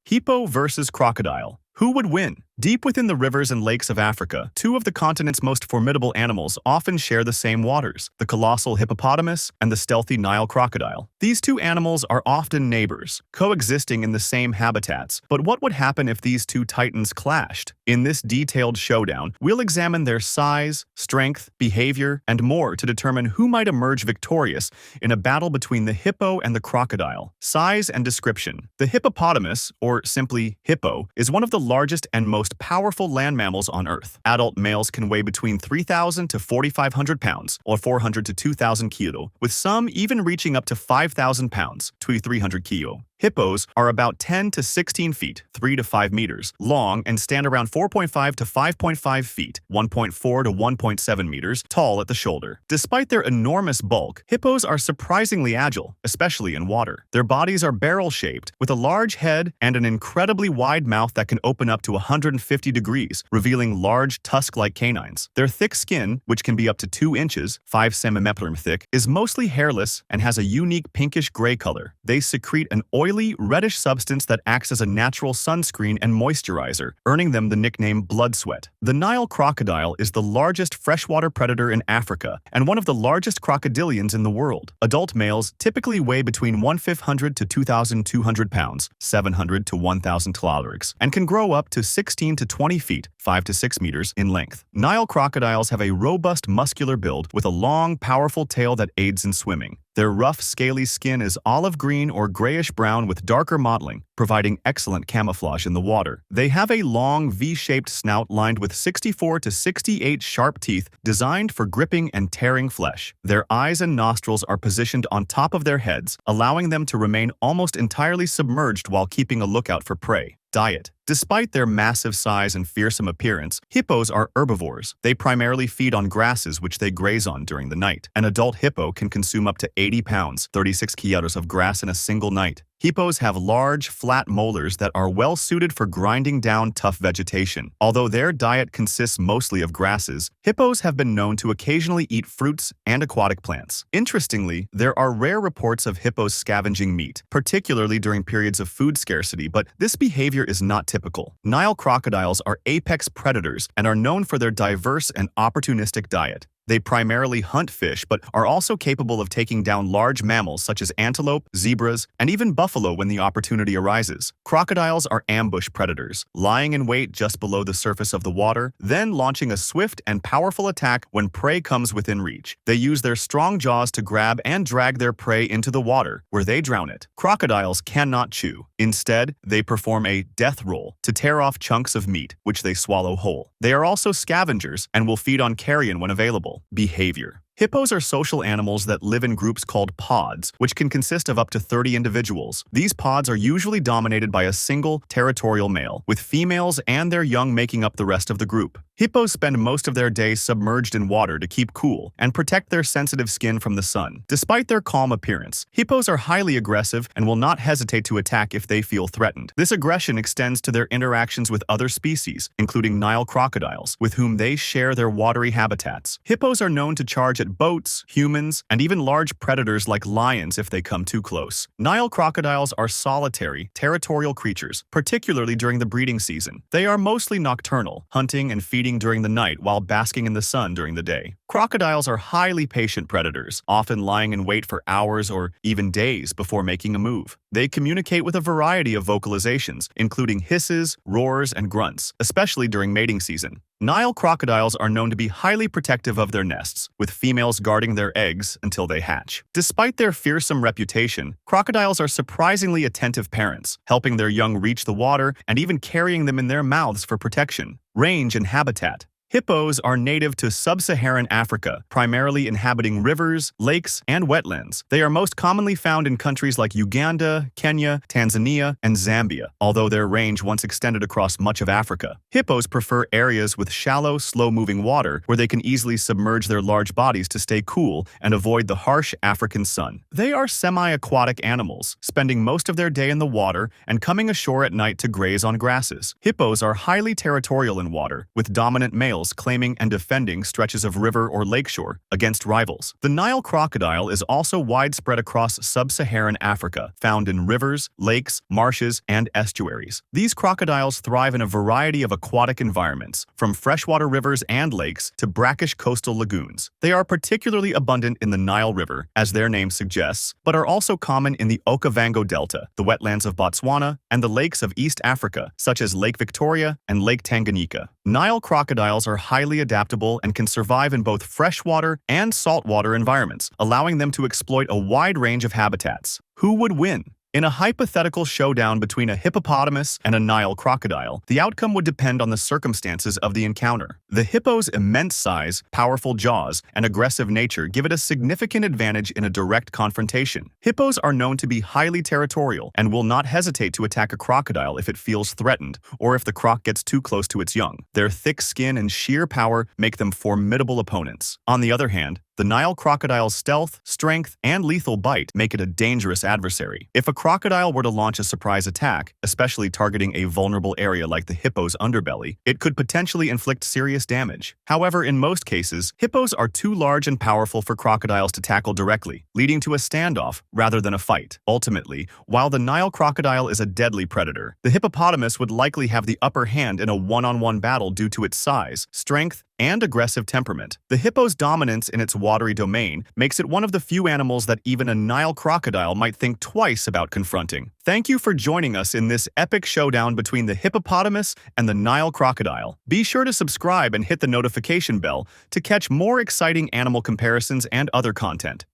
Hippo versus crocodile. Who would win? Deep within the rivers and lakes of Africa, two of the continent's most formidable animals often share the same waters, the colossal hippopotamus and the stealthy Nile crocodile. These two animals are often neighbors, coexisting in the same habitats. But what would happen if these two titans clashed? In this detailed showdown, we'll examine their size, strength, behavior, and more to determine who might emerge victorious in a battle between the hippo and the crocodile. Size and description. The hippopotamus, or simply hippo, is one of the largest and most powerful land mammals on Earth. Adult males can weigh between 3,000 to 4,500 pounds, or 400 to 2,000 kilo, with some even reaching up to 5,000 pounds, 300 kilo. Hippos are about 10 to 16 feet, 3 to 5 meters, long and stand around 4.5 to 5.5 feet, 1.4 to 1.7 meters, tall at the shoulder. Despite their enormous bulk, hippos are surprisingly agile, especially in water. Their bodies are barrel-shaped, with a large head and an incredibly wide mouth that can open up to 150 degrees, revealing large tusk-like canines. Their thick skin, which can be up to 2 inches, 5 cm thick, is mostly hairless and has a unique pinkish-gray color. They secrete an oily, reddish substance that acts as a natural sunscreen and moisturizer, earning them the nickname blood sweat. The Nile crocodile is the largest freshwater predator in Africa and one of the largest crocodilians in the world. Adult males typically weigh between 1,500 to 2,200 pounds, 700 to 1,000 kilograms, and can grow up to 16 to 20 feet, 5 to 6 meters in length. Nile crocodiles have a robust muscular build with a long, powerful tail that aids in swimming. Their rough, scaly skin is olive green or grayish-brown with darker mottling, providing excellent camouflage in the water. They have a long, V-shaped snout lined with 64 to 68 sharp teeth designed for gripping and tearing flesh. Their eyes and nostrils are positioned on top of their heads, allowing them to remain almost entirely submerged while keeping a lookout for prey. Diet. Despite their massive size and fearsome appearance, hippos are herbivores. They primarily feed on grasses which they graze on during the night. An adult hippo can consume up to 80 pounds, 36 kilos of grass in a single night. Hippos have large, flat molars that are well suited for grinding down tough vegetation. Although their diet consists mostly of grasses, hippos have been known to occasionally eat fruits and aquatic plants. Interestingly, there are rare reports of hippos scavenging meat, particularly during periods of food scarcity, but this behavior is not typical. Nile crocodiles are apex predators and are known for their diverse and opportunistic diet. They primarily hunt fish, but are also capable of taking down large mammals such as antelope, zebras, and even buffalo when the opportunity arises. Crocodiles are ambush predators, lying in wait just below the surface of the water, then launching a swift and powerful attack when prey comes within reach. They use their strong jaws to grab and drag their prey into the water, where they drown it. Crocodiles cannot chew. Instead, they perform a death roll to tear off chunks of meat, which they swallow whole. They are also scavengers and will feed on carrion when available. Behavior. Hippos are social animals that live in groups called pods, which can consist of up to 30 individuals. These pods are usually dominated by a single, territorial male, with females and their young making up the rest of the group. Hippos spend most of their day submerged in water to keep cool and protect their sensitive skin from the sun. Despite their calm appearance, hippos are highly aggressive and will not hesitate to attack if they feel threatened. This aggression extends to their interactions with other species, including Nile crocodiles, with whom they share their watery habitats. Hippos are known to charge at boats, humans, and even large predators like lions if they come too close. Nile crocodiles are solitary, territorial creatures, particularly during the breeding season. They are mostly nocturnal, hunting and feeding during the night while basking in the sun during the day. Crocodiles are highly patient predators, often lying in wait for hours or even days before making a move. They communicate with a variety of vocalizations, including hisses, roars, and grunts, especially during mating season. Nile crocodiles are known to be highly protective of their nests, with females guarding their eggs until they hatch. Despite their fearsome reputation, crocodiles are surprisingly attentive parents, helping their young reach the water and even carrying them in their mouths for protection. Range and habitat. Hippos are native to sub-Saharan Africa, primarily inhabiting rivers, lakes, and wetlands. They are most commonly found in countries like Uganda, Kenya, Tanzania, and Zambia, although their range once extended across much of Africa. Hippos prefer areas with shallow, slow-moving water where they can easily submerge their large bodies to stay cool and avoid the harsh African sun. They are semi-aquatic animals, spending most of their day in the water and coming ashore at night to graze on grasses. Hippos are highly territorial in water, with dominant males males claiming and defending stretches of river or lakeshore against rivals. The Nile crocodile is also widespread across sub-Saharan Africa, found in rivers, lakes, marshes, and estuaries. These crocodiles thrive in a variety of aquatic environments, from freshwater rivers and lakes to brackish coastal lagoons. They are particularly abundant in the Nile River, as their name suggests, but are also common in the Okavango Delta, the wetlands of Botswana, and the lakes of East Africa, such as Lake Victoria and Lake Tanganyika. Nile crocodiles are highly adaptable and can survive in both freshwater and saltwater environments, allowing them to exploit a wide range of habitats. Who would win? In a hypothetical showdown between a hippopotamus and a Nile crocodile, the outcome would depend on the circumstances of the encounter. The hippo's immense size, powerful jaws, and aggressive nature give it a significant advantage in a direct confrontation. Hippos are known to be highly territorial and will not hesitate to attack a crocodile if it feels threatened or if the croc gets too close to its young. Their thick skin and sheer power make them formidable opponents. On the other hand, the Nile crocodile's stealth, strength, and lethal bite make it a dangerous adversary. If a crocodile were to launch a surprise attack, especially targeting a vulnerable area like the hippo's underbelly, it could potentially inflict serious damage. However, in most cases, hippos are too large and powerful for crocodiles to tackle directly, leading to a standoff rather than a fight. Ultimately, while the Nile crocodile is a deadly predator, the hippopotamus would likely have the upper hand in a one-on-one battle due to its size, strength, and aggressive temperament. The hippo's dominance in its watery domain makes it one of the few animals that even a Nile crocodile might think twice about confronting. Thank you for joining us in this epic showdown between the hippopotamus and the Nile crocodile. Be sure to subscribe and hit the notification bell to catch more exciting animal comparisons and other content.